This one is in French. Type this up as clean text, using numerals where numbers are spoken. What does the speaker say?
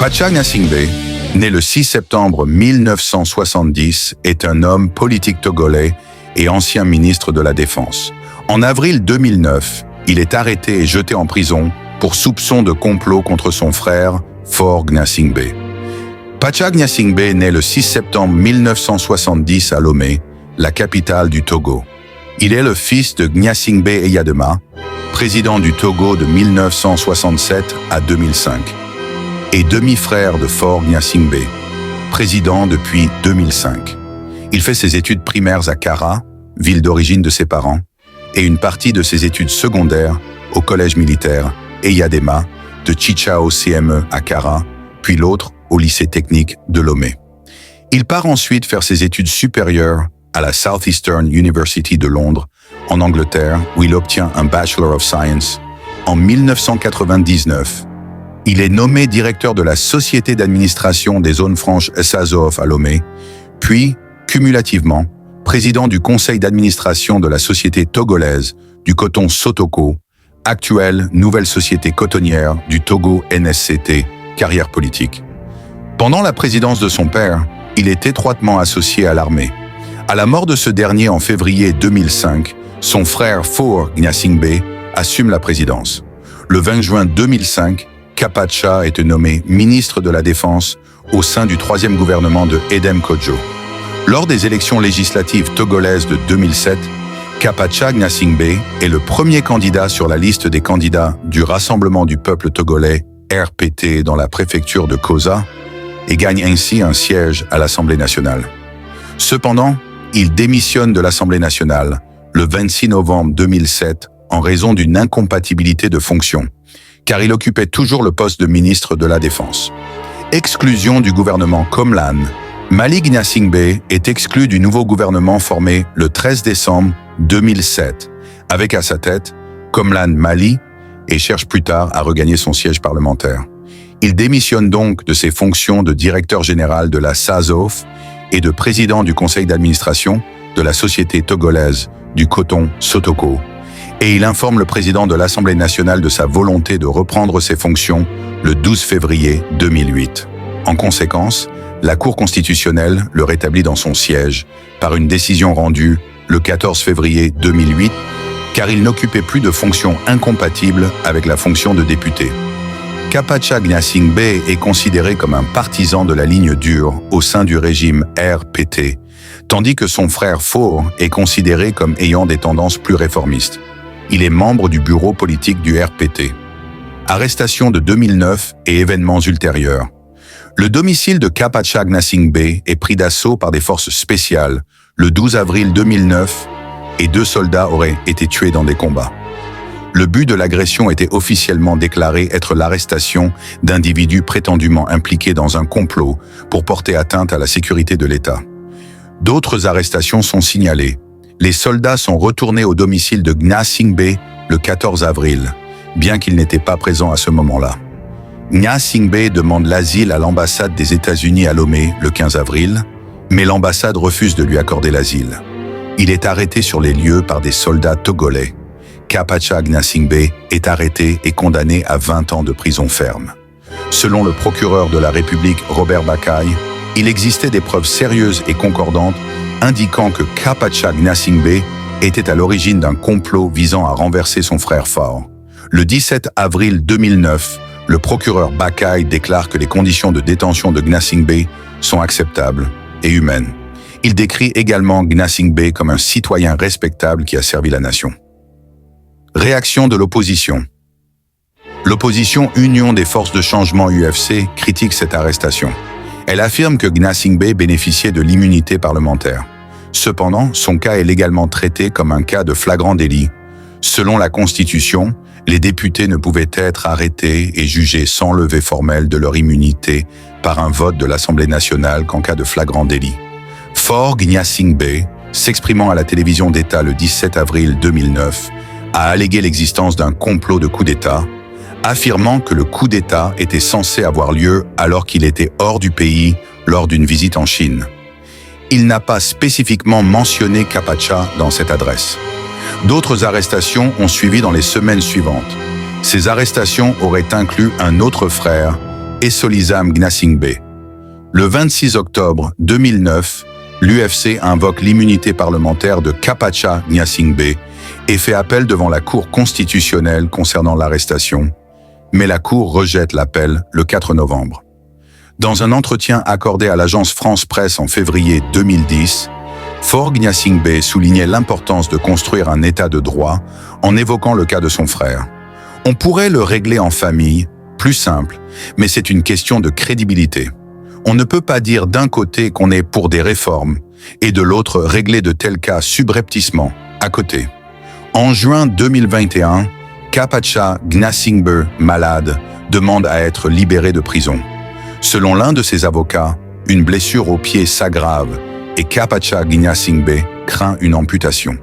Pacha Gnassingbé, né le 6 septembre 1970, est un homme politique togolais et ancien ministre de la Défense. En avril 2009, il est arrêté et jeté en prison pour soupçon de complot contre son frère, Faure Gnassingbé. Pacha Gnassingbé naît le 6 septembre 1970 à Lomé, la capitale du Togo. Il est le fils de Gnassingbé Eyadema, président du Togo de 1967 à 2005, et demi-frère de Faure Gnassingbé, président depuis 2005. Il fait ses études primaires à Kara, ville d'origine de ses parents, et une partie de ses études secondaires au collège militaire Eyadema de Chichao CME à Kara, puis l'autre au lycée technique de Lomé. Il part ensuite faire ses études supérieures à la Southeastern University de Londres, en Angleterre, où il obtient un Bachelor of Science. En 1999, il est nommé directeur de la Société d'administration des zones franches Sazof à Lomé, puis, cumulativement, président du conseil d'administration de la Société togolaise du coton Sotoko, actuelle nouvelle société cotonnière du Togo NSCT, carrière politique. Pendant la présidence de son père, il est étroitement associé à l'armée. À la mort de ce dernier en février 2005, son frère Faure Gnassingbé assume la présidence. Le 20 juin 2005, Kapacha est nommé ministre de la Défense au sein du troisième gouvernement de Edem Kodjo. Lors des élections législatives togolaises de 2007, Kapacha Gnassingbé est le premier candidat sur la liste des candidats du Rassemblement du peuple togolais, RPT, dans la préfecture de Koza, et gagne ainsi un siège à l'Assemblée nationale. Cependant, il démissionne de l'Assemblée nationale le 26 novembre 2007 en raison d'une incompatibilité de fonction, car il occupait toujours le poste de ministre de la Défense. Exclusion du gouvernement Komlan, Mali Gnassingbé est exclu du nouveau gouvernement formé le 13 décembre 2007, avec à sa tête Komlan Mali, et cherche plus tard à regagner son siège parlementaire. Il démissionne donc de ses fonctions de directeur général de la SAZOF et de président du conseil d'administration de la Société togolaise du coton Sotoko, et il informe le président de l'Assemblée nationale de sa volonté de reprendre ses fonctions le 12 février 2008. En conséquence, la Cour constitutionnelle le rétablit dans son siège par une décision rendue le 14 février 2008, car il n'occupait plus de fonctions incompatibles avec la fonction de député. Kapacha Gnassingbé est considéré comme un partisan de la ligne dure au sein du régime RPT, tandis que son frère Faure est considéré comme ayant des tendances plus réformistes. Il est membre du bureau politique du RPT. Arrestation de 2009 et événements ultérieurs. Le domicile de Kapacha Gnassingbé est pris d'assaut par des forces spéciales le 12 avril 2009 et 2 soldats auraient été tués dans des combats. Le but de l'agression était officiellement déclaré être l'arrestation d'individus prétendument impliqués dans un complot pour porter atteinte à la sécurité de l'État. D'autres arrestations sont signalées. Les soldats sont retournés au domicile de Gnassingbé le 14 avril, bien qu'il n'était pas présent à ce moment-là. Gnassingbé demande l'asile à l'ambassade des États-Unis à Lomé le 15 avril, mais l'ambassade refuse de lui accorder l'asile. Il est arrêté sur les lieux par des soldats togolais. Kapacha Gnassingbé est arrêté et condamné à 20 ans de prison ferme. Selon le procureur de la République Robert Bakaï, il existait des preuves sérieuses et concordantes indiquant que Kapacha Gnassingbé était à l'origine d'un complot visant à renverser son frère Faure. Le 17 avril 2009, le procureur Bakaï déclare que les conditions de détention de Gnassingbé sont acceptables et humaines. Il décrit également Gnassingbé comme un citoyen respectable qui a servi la nation. Réaction de l'opposition. L'opposition Union des forces de changement UFC critique cette arrestation. Elle affirme que Gnassingbé bénéficiait de l'immunité parlementaire. Cependant, son cas est légalement traité comme un cas de flagrant délit. Selon la Constitution, les députés ne pouvaient être arrêtés et jugés sans levée formelle de leur immunité par un vote de l'Assemblée nationale qu'en cas de flagrant délit. Faure Gnassingbé, s'exprimant à la télévision d'État le 17 avril 2009, a allégué l'existence d'un complot de coup d'État, affirmant que le coup d'État était censé avoir lieu alors qu'il était hors du pays lors d'une visite en Chine. Il n'a pas spécifiquement mentionné Kapacha dans cette adresse. D'autres arrestations ont suivi dans les semaines suivantes. Ces arrestations auraient inclus un autre frère, Esolizam Gnassingbé. Le 26 octobre 2009, l'UFC invoque l'immunité parlementaire de Kapacha Gnassingbé et fait appel devant la Cour constitutionnelle concernant l'arrestation, mais la Cour rejette l'appel le 4 novembre. Dans un entretien accordé à l'agence France Presse en février 2010, Faure Gnassingbé soulignait l'importance de construire un état de droit en évoquant le cas de son frère. On pourrait le régler en famille, plus simple, mais c'est une question de crédibilité. On ne peut pas dire d'un côté qu'on est pour des réformes et de l'autre régler de tels cas subrepticement, à côté. En juin 2021, Kapacha Gnassingbé, malade, demande à être libéré de prison. Selon l'un de ses avocats, une blessure au pied s'aggrave et Kapacha Gnassingbé craint une amputation.